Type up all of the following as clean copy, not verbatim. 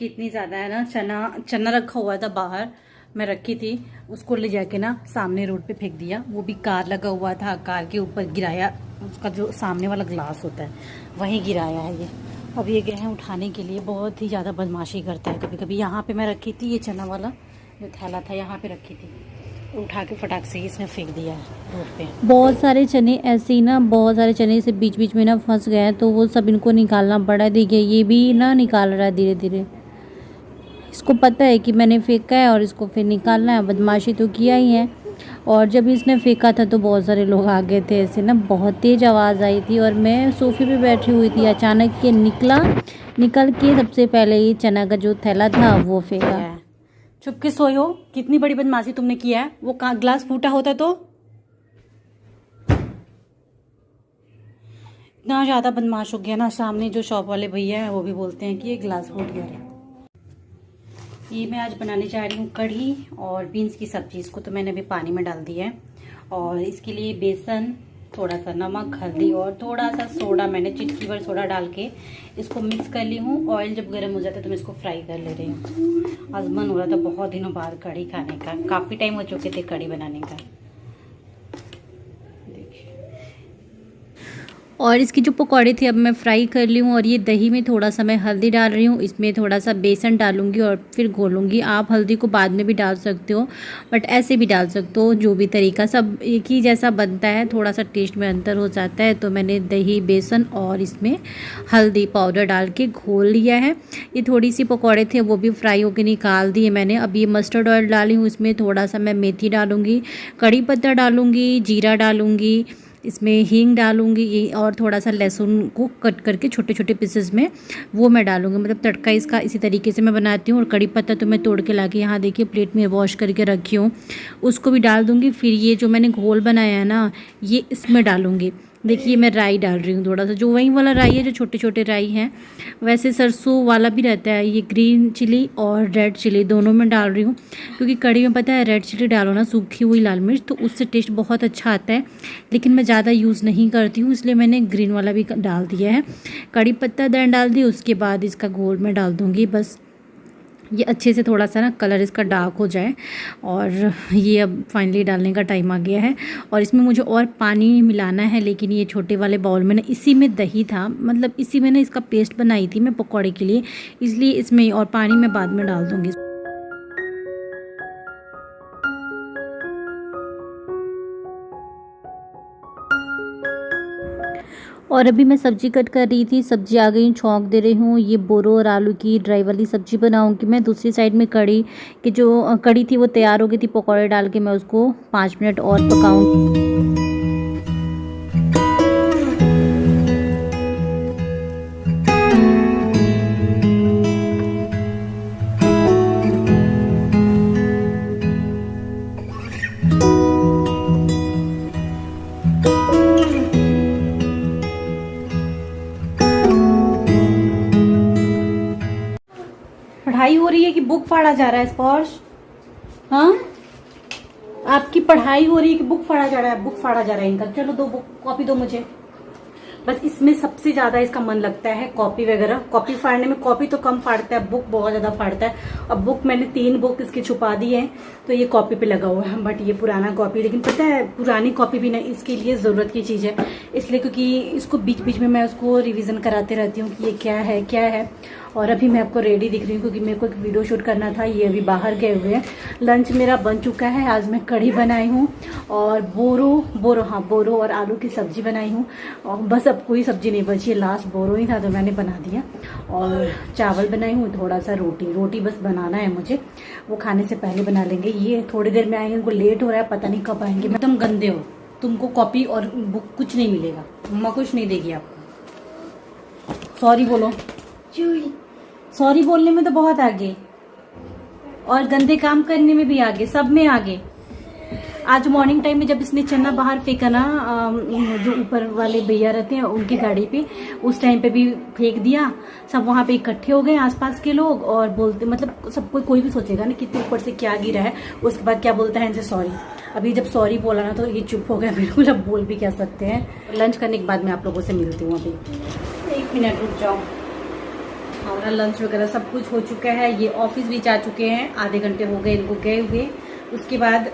इतनी ज़्यादा है ना, चना रखा हुआ था बाहर, मैं रखी थी, उसको ले जाके ना सामने रोड पे फेंक दिया। वो भी कार लगा हुआ था, कार के ऊपर गिराया, उसका जो सामने वाला ग्लास होता है वहीं गिराया है ये। अब ये गए हैं उठाने के लिए, बहुत ही ज़्यादा बदमाशी करता है कभी कभी। यहाँ पे मैं रखी थी ये चना वाला जो थैला था, यहाँ पे रखी थी, उठा के फटाक से इसने फेंक दिया है रोड पे। बहुत सारे चने ऐसे ही ना, बहुत सारे चने से बीच बीच में ना फंस गए हैं, तो वो सब इनको निकालना पड़ा। देखिए ये भी ना निकाल रहा है धीरे धीरे, इसको पता है कि मैंने फेंका है और इसको फिर निकालना है। बदमाशी तो किया ही है। और जब इसने फेंका था तो बहुत सारे लोग आ गए थे, ऐसे ना बहुत तेज़ आवाज़ आई थी और मैं सोफे पे बैठी हुई थी। अचानक ये निकल के सबसे पहले ये चना का जो थैला था वो फेंका। चुप के सोए हो, कितनी बड़ी बदमाशी तुमने किया है। वो ग्लास फूटा होता तो इतना ज़्यादा बदमाश हो गया ना, सामने जो शॉप वाले भैया हैं वो भी बोलते हैं कि ये ग्लास फूट गया है। ये मैं आज बनाने जा रही हूँ कढ़ी और बीन्स की सब्जी। इसको तो मैंने अभी पानी में डाल दिया है और इसके लिए बेसन, थोड़ा सा नमक, हल्दी और थोड़ा सा सोडा, मैंने चिटकी भर सोडा डाल के इसको मिक्स कर ली हूँ। ऑयल जब गर्म हो जाता है तो मैं इसको फ्राई कर ले रही हूँ। आज मन हो रहा था बहुत दिनों बाद कढ़ी खाने का, काफ़ी टाइम हो चुके थे कढ़ी बनाने का। और इसकी जो पकौड़े थे अब मैं फ्राई कर ली हूँ और ये दही में थोड़ा सा मैं हल्दी डाल रही हूँ, इसमें थोड़ा सा बेसन डालूंगी और फिर घोलूंगी। आप हल्दी को बाद में भी डाल सकते हो, बट ऐसे भी डाल सकते हो, जो भी तरीका, सब एक ही जैसा बनता है, थोड़ा सा टेस्ट में अंतर हो जाता है। तो मैंने दही, बेसन और इसमें हल्दी पाउडर डाल के घोल लिया है। ये थोड़ी सी पकौड़े थे वो भी फ्राई होकर निकाल दिए मैंने। अब ये मस्टर्ड ऑयल डाली हूँ, इसमें थोड़ा सा मैं मेथी डालूँगी, कड़ी पत्ता डालूँगी, जीरा डालूँगी, इसमें हींग डालूंगी ये, और थोड़ा सा लहसुन को कट करके छोटे छोटे पीसेस में वो मैं डालूंगी। मतलब तड़का इसका इसी तरीके से मैं बनाती हूँ। और कड़ी पत्ता तो मैं तोड़ के लाके यहाँ देखिए प्लेट में वॉश करके रखी हूँ, उसको भी डाल दूँगी। फिर ये जो मैंने घोल बनाया है ना, ये इसमें डालूँगी। देखिए मैं राई डाल रही हूँ, थोड़ा सा जो वही वाला राई है जो छोटे छोटे राई हैं, वैसे सरसों वाला भी रहता है। ये ग्रीन चिली और रेड चिली दोनों में डाल रही हूँ, क्योंकि कढ़ी में पता है रेड चिली डालो ना, सूखी हुई लाल मिर्च, तो उससे टेस्ट बहुत अच्छा आता है। लेकिन मैं ज़्यादा यूज़ नहीं करती हूँ, इसलिए मैंने ग्रीन वाला भी डाल दिया है। कड़ी पत्ता देन डाल दी, उसके बाद इसका घोल मैं डाल दूँगी। बस ये अच्छे से थोड़ा सा ना कलर इसका डार्क हो जाए, और ये अब फाइनली डालने का टाइम आ गया है। और इसमें मुझे और पानी मिलाना है, लेकिन ये छोटे वाले बाउल में ना, इसी में दही था, मतलब इसी में ना इसका पेस्ट बनाई थी मैं पकौड़े के लिए, इसलिए इसमें, और पानी मैं बाद में डाल दूँगी। और अभी मैं सब्जी कट कर रही थी, सब्जी आ गई, छौंक दे रही हूँ। ये बोरो और आलू की ड्राई वाली सब्जी बनाऊँगी मैं। दूसरी साइड में कढ़ी की जो कढ़ी थी वो तैयार हो गई थी, पकौड़े डाल के मैं उसको 5 मिनट और पकाऊँगी। पढ़ाई हो रही है कि बुक फाड़ा जा रहा है स्पर्श? हाँ, आपकी पढ़ाई हो रही है कि बुक फाड़ा जा रहा है? बुक फाड़ा जा रहा है इनका। चलो दो बुक, कॉपी दो मुझे। बस इसमें सबसे ज्यादा इसका मन लगता है कॉपी वगैरह। कॉपी फाड़ने में, कॉपी तो कम फाड़ता है, बुक बहुत ज्यादा फाड़ता है। अब बुक मैंने 3 बुक इसकी छुपा दी है, तो ये कॉपी पे लगा हुआ है। बट ये पुराना कॉपी, लेकिन पता है पुरानी कॉपी भी ना इसके लिए जरूरत की चीज है, इसलिए क्योंकि इसको बीच बीच में मैं उसको रिविजन कराते रहती हूँ कि ये क्या है क्या है। और अभी मैं आपको रेडी दिख रही हूँ क्योंकि मेरे को एक वीडियो शूट करना था। ये अभी बाहर गए हुए हैं। लंच मेरा बन चुका है। आज मैं कढ़ी बनाई हूँ और बोरो और आलू की सब्जी बनाई हूँ। और बस अब कोई सब्जी नहीं बची है, लास्ट बोरो ही था तो मैंने बना दिया। और चावल बनाई हूँ, थोड़ा सा रोटी बस बनाना है मुझे, वो खाने से पहले बना लेंगे। ये थोड़ी देर में आएंगे, उनको लेट हो रहा है, पता नहीं कब आएंगे। तुम गंदे हो, तुमको कॉपी और बुक कुछ नहीं मिलेगा, मम्मा कुछ नहीं देगी आपको। सॉरी बोलो। सॉरी बोलने में तो बहुत आगे, और गंदे काम करने में भी आगे, सब में आगे। आज मॉर्निंग टाइम में जब इसने चना बाहर फेंका ना, जो ऊपर वाले भैया रहते हैं उनकी गाड़ी पे, उस टाइम पे भी फेंक दिया। सब वहां पे इकट्ठे हो गए आसपास के लोग, और बोलते, मतलब सबको, कोई भी सोचेगा ना कितने ऊपर से क्या गिरा है। उसके बाद क्या बोलता है इनसे, सॉरी। अभी जब सॉरी बोला ना तो ये चुप हो गया बिल्कुल। अब बोल भी क्या सकते हैं। लंच करने के बाद मैं आप लोगों से मिलती हूँ। अभी 1 मिनट रुक जाओ। हमारा लंच वगैरह सब कुछ हो चुका है। ये ऑफिस भी जा चुके हैं, आधे घंटे हो गए इनको गए हुए। उसके बाद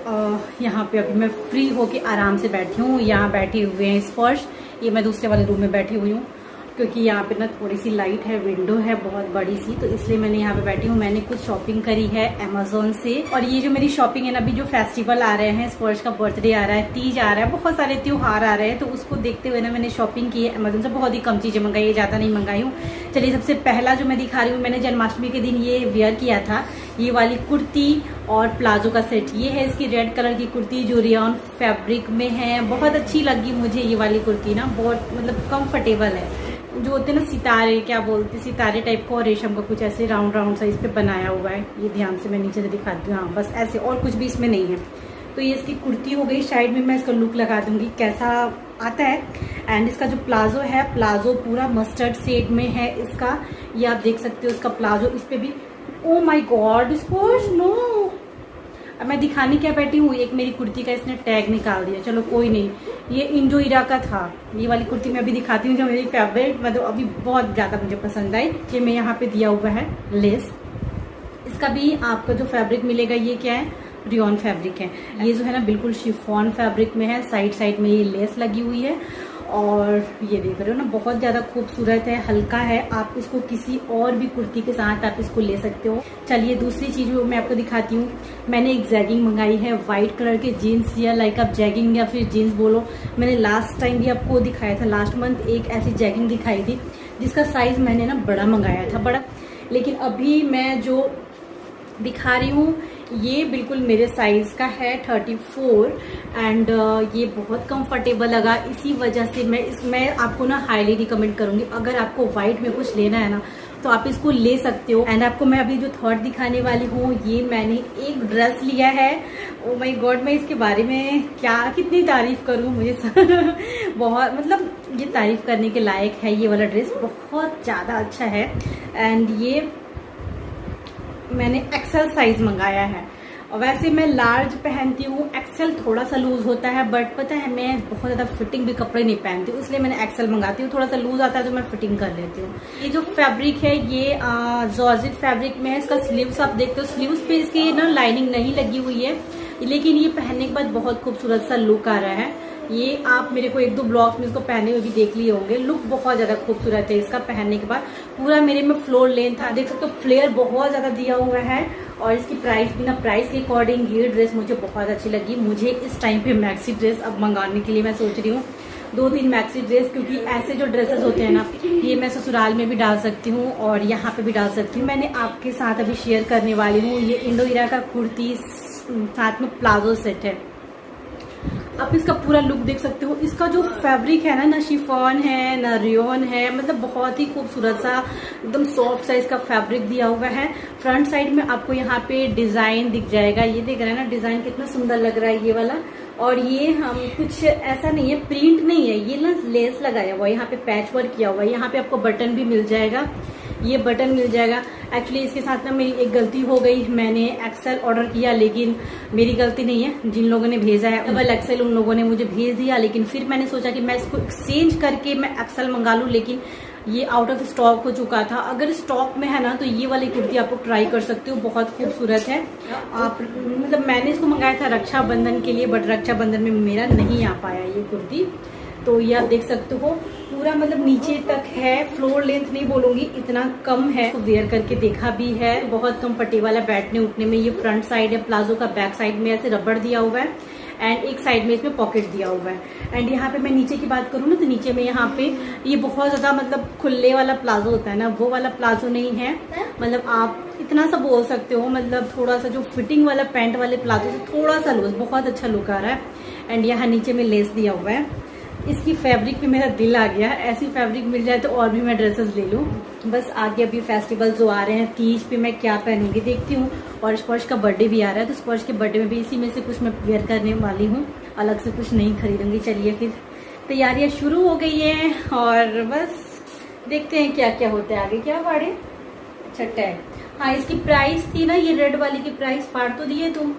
यहाँ पे अभी मैं फ्री होके आराम से बैठी हूँ। यहाँ बैठे हुए हैं स्पर्श, ये मैं दूसरे वाले रूम में बैठी हुई हूँ क्योंकि यहाँ पे ना थोड़ी सी लाइट है, विंडो है बहुत बड़ी सी, तो इसलिए मैंने यहाँ पे बैठी हूँ। मैंने कुछ शॉपिंग करी है अमेजोन से, और ये जो मेरी शॉपिंग है ना, अभी जो फेस्टिवल आ रहे हैं, स्पर्श का बर्थडे आ रहा है, तीज आ रहा है, बहुत सारे त्योहार आ रहे हैं, तो उसको देखते हुए ना मैंने शॉपिंग की है अमेजोन से। बहुत ही कम चीजें मंगाई है, ज्यादा नहीं मंगाई हूँ। चलिए सबसे पहला जो मैं दिखा रही हूँ, मैंने जन्माष्टमी के दिन ये वेयर किया था, ये वाली कुर्ती और प्लाजो का सेट। ये है इसकी रेड कलर की कुर्ती जो रियॉन फैब्रिक में है, बहुत अच्छी लगी मुझे ये वाली कुर्ती ना, बहुत मतलब कंफर्टेबल है। जो होते हैं ना सितारे, क्या बोलते हैं, सितारे टाइप का और रेशम का कुछ ऐसे राउंड राउंड सा इस पे बनाया हुआ है। ये ध्यान से मैं नीचे से दिखाती हूँ, हाँ बस ऐसे, और कुछ भी इसमें नहीं है। तो ये इसकी कुर्ती हो गई। साइड में मैं इसका लुक लगा दूंगी कैसा आता है। एंड इसका जो प्लाजो है, प्लाजो पूरा मस्टर्ड शेड में है इसका, ये आप देख सकते हो इसका प्लाजो। इस पे भी ओ माई गॉड स्पर्श नो, अब मैं दिखाने क्या बैठी हूँ, एक मेरी कुर्ती का इसने टैग निकाल दिया। चलो कोई नहीं, ये इंडो इरा का था। ये वाली कुर्ती मैं अभी दिखाती हूँ जो मेरी फेवरेट, मतलब अभी बहुत ज्यादा मुझे पसंद आई। ये मैं यहाँ पे दिया हुआ है लेस, इसका भी आपका जो फैब्रिक मिलेगा ये क्या है, रियॉन फैब्रिक है। ये जो है ना बिल्कुल शिफॉन फैब्रिक में है, साइड साइड में ये लेस लगी हुई है, और ये देख रहे हो ना बहुत ज्यादा खूबसूरत है, हल्का है। आप इसको किसी और भी कुर्ती के साथ आप इसको ले सकते हो। चलिए दूसरी चीज मैं आपको दिखाती हूँ। मैंने एक जैगिंग मंगाई है व्हाइट कलर के जीन्स, या लाइक आप जैगिंग या फिर जीन्स बोलो। मैंने लास्ट टाइम भी आपको दिखाया था, लास्ट मंथ एक ऐसी जैगिंग दिखाई थी जिसका साइज मैंने ना बड़ा मंगाया था, बड़ा। लेकिन अभी मैं जो दिखा रही हूँ ये बिल्कुल मेरे साइज का है 34, एंड ये बहुत कंफर्टेबल लगा। इसी वजह से मैं आपको ना हाईली रिकमेंड करूंगी, अगर आपको व्हाइट में कुछ लेना है ना तो आप इसको ले सकते हो। एंड आपको मैं अभी जो थर्ड दिखाने वाली हूँ, ये मैंने एक ड्रेस लिया है। ओ माय गॉड, मैं इसके बारे में कितनी तारीफ करूँ, मुझे बहुत मतलब ये तारीफ करने के लायक है। ये वाला ड्रेस बहुत ज्यादा अच्छा है, एंड ये मैंने एक्सेल साइज मंगाया है। और वैसे मैं लार्ज पहनती हूँ, एक्सेल थोड़ा सा लूज होता है, बट पता है मैं बहुत ज्यादा फिटिंग भी कपड़े नहीं पहनती हूँ, इसलिए मैंने एक्सेल मंगाती हूँ। थोड़ा सा लूज आता है तो मैं फिटिंग कर लेती हूँ। ये जो फैब्रिक है ये जॉर्जेट फैब्रिक में है। इसका स्लीव्स आप देखते हो, स्लीव्स पे इसकी ना लाइनिंग नहीं लगी हुई है, लेकिन ये पहनने के बाद बहुत खूबसूरत सा लुक आ रहा है। ये आप मेरे को एक दो ब्लॉग्स में इसको पहने हुए भी देख लिए होंगे, लुक बहुत ज्यादा खूबसूरत है इसका पहनने के बाद। पूरा मेरे में फ्लोर लेंथ था, देख सकते हो फ्लेयर बहुत ज्यादा दिया हुआ है। और इसकी प्राइस भी ना, प्राइस के अकॉर्डिंग ये ड्रेस मुझे बहुत अच्छी लगी। मुझे इस टाइम पे मैक्सी ड्रेस अब मंगाने के लिए मैं सोच रही हूँ 2-3 मैक्सी ड्रेस, क्योंकि ऐसे जो ड्रेसेस होते हैं ना, ये मैं ससुराल में भी डाल सकती हूँ और यहाँ पे भी डाल सकती हूँ। मैंने आपके साथ अभी शेयर करने वाली हूँ ये इंडो इरा का कुर्ती, साथ में प्लाजो सेट है। आप इसका पूरा लुक देख सकते हो। इसका जो फैब्रिक है ना शिफॉन है ना रियोन है, मतलब बहुत ही खूबसूरत सा एकदम सॉफ्ट सा इसका फैब्रिक दिया हुआ है। फ्रंट साइड में आपको यहाँ पे डिजाइन दिख जाएगा, ये देख रहे हैं ना डिजाइन कितना सुंदर लग रहा है ये वाला। और ये हम कुछ ऐसा नहीं है, प्रिंट नहीं है, ये ना लेस लगाया हुआ है, यहाँ पे पैच वर्क किया हुआ है। यहाँ पे आपको बटन भी मिल जाएगा, ये बटन मिल जाएगा। एक्चुअली इसके साथ ना मेरी एक गलती हो गई, मैंने एक्सेल ऑर्डर किया, लेकिन मेरी गलती नहीं है, जिन लोगों ने भेजा है डबल एक्सेल उन लोगों ने मुझे भेज दिया। लेकिन फिर मैंने सोचा कि मैं इसको एक्सचेंज करके मैं एक्सेल मंगा लूं, लेकिन ये आउट ऑफ स्टॉक हो चुका था। अगर स्टॉक में है ना तो ये वाली कुर्ती आप लोग ट्राई कर सकते हो, बहुत खूबसूरत है। आप मतलब मैंने इसको मंगाया था रक्षाबंधन के लिए, बट रक्षाबंधन में मेरा नहीं आ पाया ये कुर्ती। तो ये आप देख सकते हो पूरा मतलब नीचे तक है, फ्लोर लेंथ नहीं बोलूंगी, इतना कम है। तो वेयर करके देखा भी है, बहुत कंफर्टेबल है बैठने उठने में। ये फ्रंट साइड है प्लाजो का, बैक साइड में ऐसे रबड़ दिया हुआ है, एंड एक साइड में इसमें पॉकेट दिया हुआ है। एंड यहाँ पे मैं नीचे की बात करूँ ना तो नीचे में यहाँ पे ये बहुत ज्यादा मतलब खुले वाला प्लाजो होता है ना, वो वाला प्लाजो नहीं है। मतलब आप इतना सा बोल सकते हो, मतलब थोड़ा सा जो फिटिंग वाला पैंट वाले प्लाजो से थोड़ा सा लूज, बहुत अच्छा लुक आ रहा है। एंड यहाँ नीचे में लेस दिया हुआ है। इसकी फैब्रिक पे मेरा दिल आ गया, ऐसी फैब्रिक मिल जाए तो और भी मैं ड्रेसेस ले लूँ। बस आगे अभी फेस्टिवल जो आ रहे हैं, तीज पे मैं क्या पहनूंगी देखती हूँ। और स्पर्श का बर्थडे भी आ रहा है, तो स्पर्श के बर्थडे में भी इसी में से कुछ मैं वेयर करने वाली हूँ, अलग से कुछ नहीं खरीदूंगी। चलिए फिर तैयारियां शुरू हो गई है, और बस देखते हैं क्या क्या होता है आगे। क्या फाड़े, अच्छा टैग, हाँ इसकी प्राइस थी ना, ये रेड वाली की प्राइस फाड़ तो दिए तुम,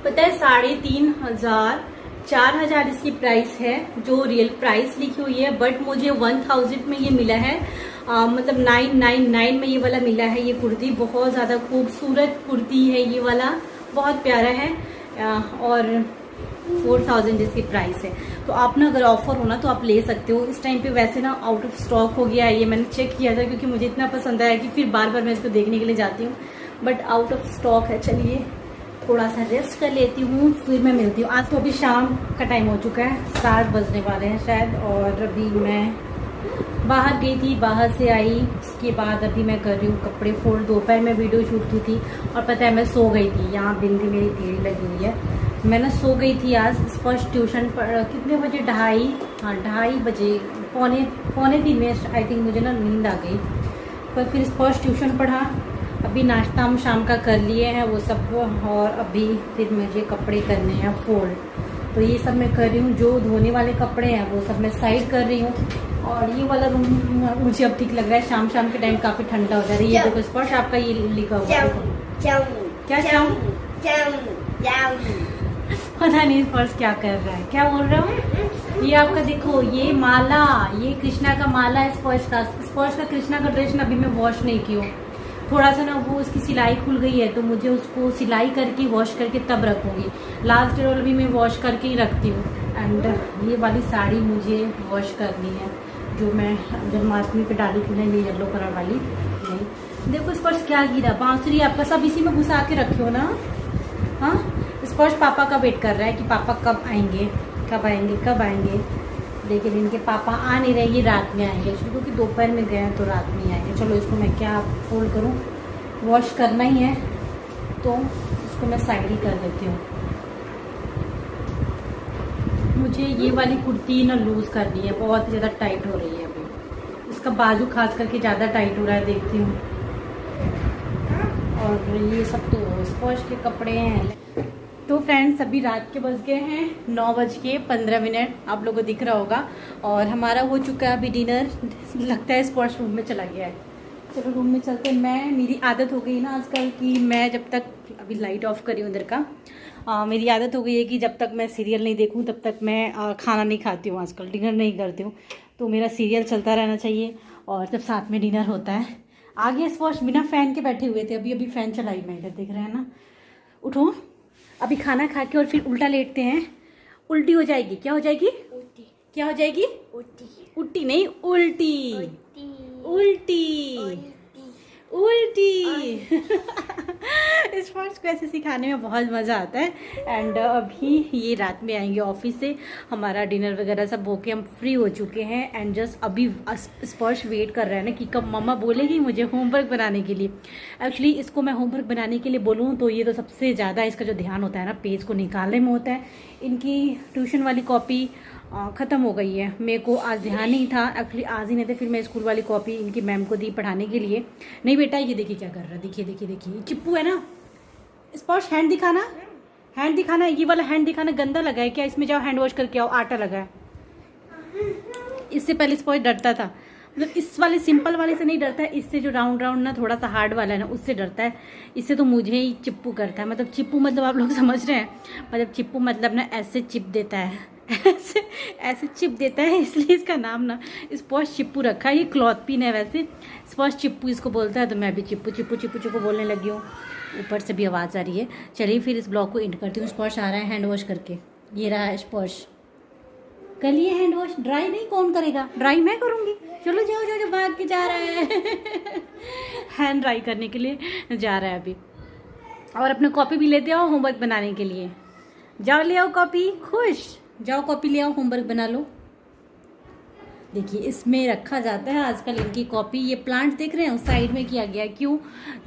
पता है 3,500 4000 इसकी प्राइस है, जो रियल प्राइस लिखी हुई है, बट मुझे 1000 में ये मिला है। मतलब 999 में ये वाला मिला है। ये कुर्ती बहुत ज़्यादा खूबसूरत कुर्ती है, ये वाला बहुत प्यारा है। और 4000 जिसकी प्राइस है। तो आप ना अगर ऑफर हो ना तो आप ले सकते हो। इस टाइम पे वैसे ना आउट ऑफ स्टॉक हो गया है, ये मैंने चेक किया था क्योंकि मुझे इतना पसंद आया कि फिर बार बार मैं इसको देखने के लिए जाती हूँ, बट आउट ऑफ स्टॉक है। चलिए थोड़ा सा रेस्ट कर लेती हूँ, फिर मैं मिलती हूँ। आज तो अभी शाम का टाइम हो चुका है, 7 बजने वाले हैं शायद, और अभी मैं बाहर गई थी, बाहर से आई, उसके बाद अभी मैं कर रही हूँ कपड़े फोल्ड। दोपहर में वीडियो शूट की थी और पता है मैं सो गई थी। यहाँ बिंदी मेरी टेढ़ी लगी हुई है, मैं ना सो गई थी आज। स्पर्श ट्यूशन पर कितने बजे, 2:30 बजे, पौने 3 में आई थिंक मुझे ना नींद आ गई। पर फिर स्पर्श ट्यूशन पढ़ा, अभी नाश्ता हम शाम का कर लिए हैं वो सब, और अभी फिर मुझे कपड़े करने हैं फोल्ड। तो ये सब मैं कर रही हूँ। जो धोने वाले कपड़े हैं वो सब मैं साइड कर रही हूँ। और ये वाला रूम मुझे अब ठीक लग रहा है, शाम शाम के टाइम काफ़ी ठंडा हो जा रही है। ये देखो स्पर्श आपका ये लिखा हुआ है, क्या पता नहीं स्पर्श क्या कर रहा है, क्या बोल रहा हूँ। ये आपका देखो, ये माला, ये कृष्णा का माला है स्पर्श का कृष्णा का ड्रेस ना अभी मैं वॉश नहीं की हूँ। थोड़ा सा ना वो उसकी सिलाई खुल गई है, तो मुझे उसको सिलाई करके वॉश करके तब रखूँगी। लास्ट रोल भी मैं वॉश करके ही रखती हूँ। एंड ये वाली साड़ी मुझे वॉश करनी है, जो मैं जन्माष्टमी पे डाली थी ना, ये येलो कलर वाली। नहीं देखो स्पर्श क्या गिरा, बांसुरी आपका सब इसी में घुसा के रखे हो ना। हाँ स्पर्श पापा का वेट कर रहा है कि पापा कब आएंगे, लेकिन इनके पापा आ नहीं रहे, ये रात में आएंगे क्योंकि दोपहर में गए हैं तो रात में आएंगे। चलो इसको मैं क्या फोल्ड करूँ, वॉश करना ही है तो इसको मैं साइड ही कर देती हूँ। मुझे ये वाली कुर्ती ना लूज़ करनी है, बहुत ज़्यादा टाइट हो रही है अभी। इसका बाजू खास करके ज़्यादा टाइट हो रहा है, देखती हूँ। और ये सब तो स्पर्श के कपड़े हैं। तो फ्रेंड्स अभी रात के बज गए हैं 9:15, आप लोगों को दिख रहा होगा। और हमारा हो चुका है अभी डिनर। लगता है स्पर्श रूम में चला गया है। चलो रूम में चलते हैं। मेरी आदत हो गई ना आजकल कि मैं जब तक, अभी लाइट ऑफ करी उधर का, मेरी आदत हो गई है कि जब तक मैं सीरियल नहीं देखूं तब तक मैं खाना नहीं खाती हूँ। आजकल डिनर नहीं करती हूँ, तो मेरा सीरियल चलता रहना चाहिए और जब साथ में डिनर होता है। आगे स्पर्श बिना फ़ैन के बैठे हुए थे, अभी फ़ैन चलाई मैं, इधर देख रहे हैं ना। उठो, अभी खाना खा के और फिर उल्टा लेटते हैं। उल्टी हो जाएगी, क्या हो जाएगी, उल्टी। क्या हो जाएगी, उल्टी। उल्टी नहीं, उल्टी उल्टी उल्टी। इस वर्ड्स को ऐसे सिखाने में बहुत मज़ा आता है। एंड अभी ये रात में आएंगे ऑफिस से, हमारा डिनर वगैरह सब होके हम फ्री हो चुके हैं। एंड जस्ट अभी स्पर्श वेट कर रहा है ना कि कब मम्मा बोलेगी मुझे होमवर्क बनाने के लिए। एक्चुअली इसको मैं होमवर्क बनाने के लिए बोलूँ तो ये तो सबसे ज़्यादा इसका जो ध्यान होता है ना पेज को निकालने में होता है। इनकी ट्यूशन वाली कॉपी ख़त्म हो गई है, मेरे को आज ध्यान नहीं था। एक्चुअली आज ही नहीं थे, फिर मैं स्कूल वाली कॉपी इनकी मैम को दी पढ़ाने के लिए। नहीं बेटा ये देखिए क्या कर रहा है, देखिए चिप्पू है ना। स्पर्श हैंड दिखाना, ये वाला हैंड दिखाना गंदा लगा है क्या, इसमें जाओ हैंड वॉश करके आओ, आटा लगा है। इससे पहले स्पर्श डरता था, मतलब इस वाले सिंपल वाले से नहीं डरता है, इससे जो राउंड ना थोड़ा सा हार्ड वाला है ना उससे डरता है। इससे तो मुझे ही चिप्पू करता है। मतलब चिप्पू मतलब आप लोग समझ रहे हैं, मतलब चिप्पू मतलब ना ऐसे चिप देता है, ऐसे चिप देता है, इसलिए इसका नाम ना स्पर्श चिप्पू रखा है। ये क्लॉथ पिन है वैसे, स्पर्श चिप्पू इसको बोलता है, तो मैं भी चिप्पू बोलने लगी हूँ। ऊपर से भी आवाज़ आ रही है। चलिए फिर इस ब्लॉग को एंड करती हूँ। स्पर्श आ रहा है हैंड वॉश करके, ये रहा है स्पर्श। कर लिए हैंड वॉश, ड्राई नहीं कौन करेगा, ड्राई मैं करूँगी। चलो जाओ भाग के जा रहा है हैंड ड्राई करने के लिए जा रहा है अभी। और अपने कॉपी भी लेते आओ होमवर्क बनाने के लिए, जाओ ले आओ कॉपी, खुश जाओ कॉपी ले आओ, होमवर्क बना लो। देखिए इसमें रखा जाता है आजकल इनकी कॉपी। ये प्लांट देख रहे हैं उस साइड में किया गया, क्यों,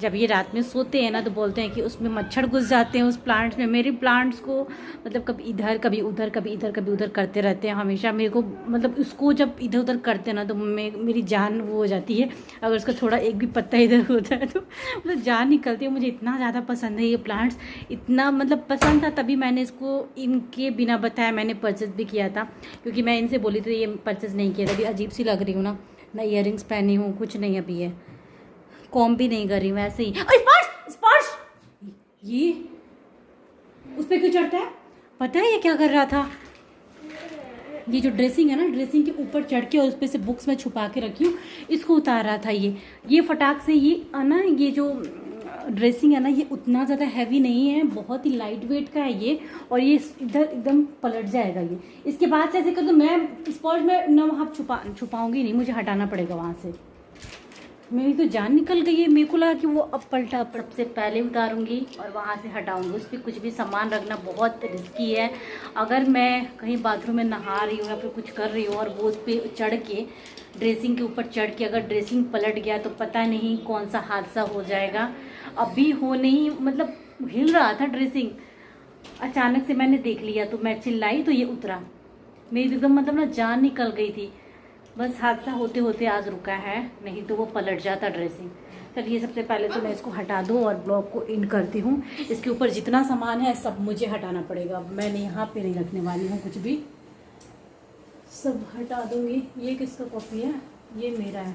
जब ये रात में सोते हैं ना तो बोलते हैं कि उसमें मच्छर घुस जाते हैं उस प्लांट्स में। मेरे प्लांट्स को मतलब कभी इधर कभी उधर कभी इधर कभी उधर करते रहते हैं हमेशा। मेरे को मतलब उसको जब इधर उधर करते हैं ना तो मेरी जान वो हो जाती है। अगर उसका थोड़ा एक भी पत्ता इधर होता है तो मतलब जान निकलती है। मुझे इतना ज़्यादा पसंद है ये प्लांट्स, इतना मतलब पसंद था तभी मैंने इसको इनके बिना बताया मैंने परचेज भी किया था, क्योंकि मैं इनसे बोली थी ये परचेज नहीं किया था। अभी अजीब सी लग रही हूँ ना इयररिंग्स पहनी हूँ, कुछ नहीं अभी है, कॉम भी नहीं कर रही हूँ ऐसे ही। स्पर्श ये उस पर क्यों चढ़ता है, पता है ये क्या कर रहा था, ये जो ड्रेसिंग है ना, ड्रेसिंग के ऊपर चढ़ के और उस पे से बुक्स में छुपा के रखी हूँ, इसको उतार रहा था ये फटाक से। ये ना, ये जो ड्रेसिंग है ना, ये उतना ज़्यादा हैवी नहीं है, बहुत ही लाइट वेट का है ये, और ये इधर एकदम पलट जाएगा ये। इसके बाद से ऐसे कर दो, मैं स्पॉन्ज में ना वहाँ छुपाऊंगी नहीं, मुझे हटाना पड़ेगा वहाँ से। मेरी तो जान निकल गई है, मेरे को लगा कि वो अब पलटा। सबसे पहले उतारूंगी और वहाँ से हटाऊंगी। उस पर कुछ भी सामान रखना बहुत रिस्की है। अगर मैं कहीं बाथरूम में नहा रही हूँ या फिर कुछ कर रही हूँ और वो उस पर चढ़ के, ड्रेसिंग के ऊपर चढ़ के अगर ड्रेसिंग पलट गया तो पता नहीं कौन सा हादसा हो जाएगा। अभी हो नहीं, मतलब हिल रहा था ड्रेसिंग, अचानक से मैंने देख लिया तो मैं चिल्लाई तो ये उतरा। मेरी एकदम मतलब ना जान निकल गई थी। बस हादसा होते होते आज रुका है, नहीं तो वो पलट जाता ड्रेसिंग। चलिए सबसे पहले तो मैं इसको हटा दूँ और ब्लॉग को इन करती हूँ। इसके ऊपर जितना सामान है सब मुझे हटाना पड़ेगा, मैंने यहाँ पे नहीं रखने वाली हूँ कुछ भी, सब हटा दूँगी। ये किसका कॉपी है? ये मेरा है।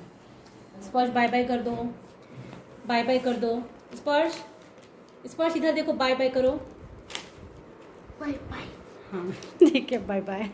स्पर्श बाय बाय कर दो, बाय बाय कर दो। स्पर्श, स्पर्श इधर देखो, बाय बाय करो। Bye bye. हाँ ठीक है, बाय बाय।